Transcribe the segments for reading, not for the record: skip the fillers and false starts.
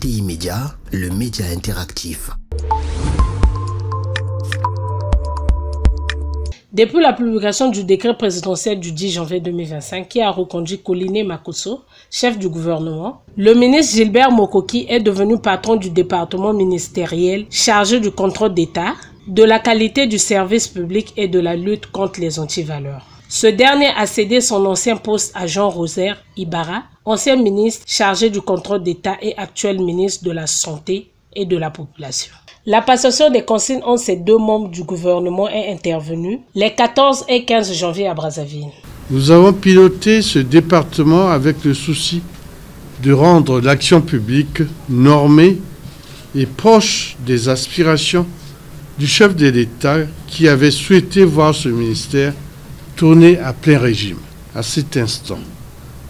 NTI Média, le média interactif. Depuis la publication du décret présidentiel du 10 janvier 2025 qui a reconduit Colline Makosso, chef du gouvernement, le ministre Gilbert Mokoki est devenu patron du département ministériel chargé du contrôle d'État, de la qualité du service public et de la lutte contre les antivaleurs. Ce dernier a cédé son ancien poste à Jean-Rosaire Ibarra, ancien ministre chargé du contrôle d'État et actuel ministre de la Santé et de la Population. La passation des consignes entre ces deux membres du gouvernement est intervenue les 14 et 15 janvier à Brazzaville. Nous avons piloté ce département avec le souci de rendre l'action publique normée et proche des aspirations du chef de l'État qui avait souhaité voir ce ministère tourner à plein régime à cet instant.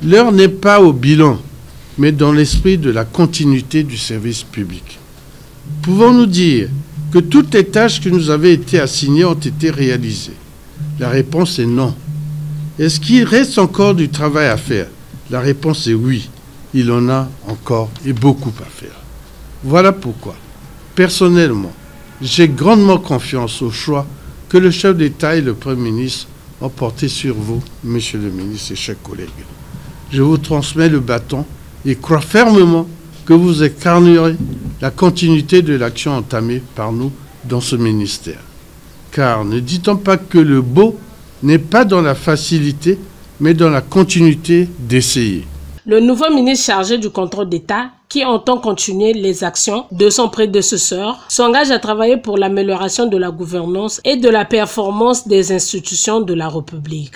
L'heure n'est pas au bilan, mais dans l'esprit de la continuité du service public. Pouvons-nous dire que toutes les tâches qui nous avaient été assignées ont été réalisées? La réponse est non. Est-ce qu'il reste encore du travail à faire? La réponse est oui. Il en a encore et beaucoup à faire. Voilà pourquoi, personnellement, j'ai grandement confiance au choix que le chef d'État et le Premier ministre ont porté sur vous, Monsieur le ministre et chers collègues. Je vous transmets le bâton et crois fermement que vous incarnerez la continuité de l'action entamée par nous dans ce ministère. Car ne dit-on pas que le beau n'est pas dans la facilité, mais dans la continuité d'essayer. Le nouveau ministre chargé du contrôle d'État, qui entend continuer les actions de son prédécesseur, s'engage à travailler pour l'amélioration de la gouvernance et de la performance des institutions de la République.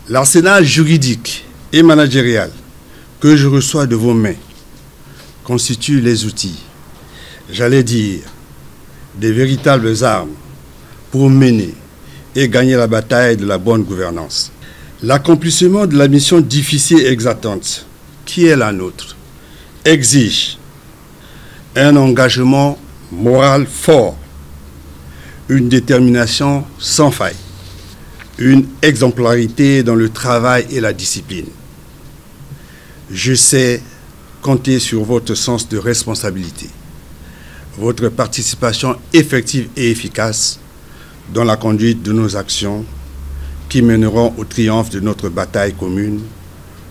L'arsenal juridique et managérial que je reçois de vos mains constitue les outils, j'allais dire, des véritables armes pour mener et gagner la bataille de la bonne gouvernance. L'accomplissement de la mission difficile et exaltante, qui est la nôtre, exige un engagement moral fort, une détermination sans faille, une exemplarité dans le travail et la discipline. Je sais compter sur votre sens de responsabilité, votre participation effective et efficace dans la conduite de nos actions qui mèneront au triomphe de notre bataille commune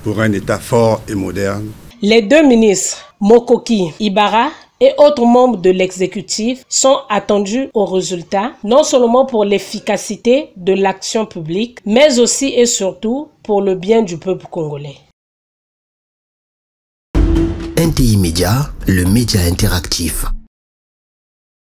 pour un État fort et moderne. Les deux ministres, Mokoki, Ibarra et autres membres de l'exécutif sont attendus au résultat, non seulement pour l'efficacité de l'action publique, mais aussi et surtout pour le bien du peuple congolais. NTI Média, le média interactif.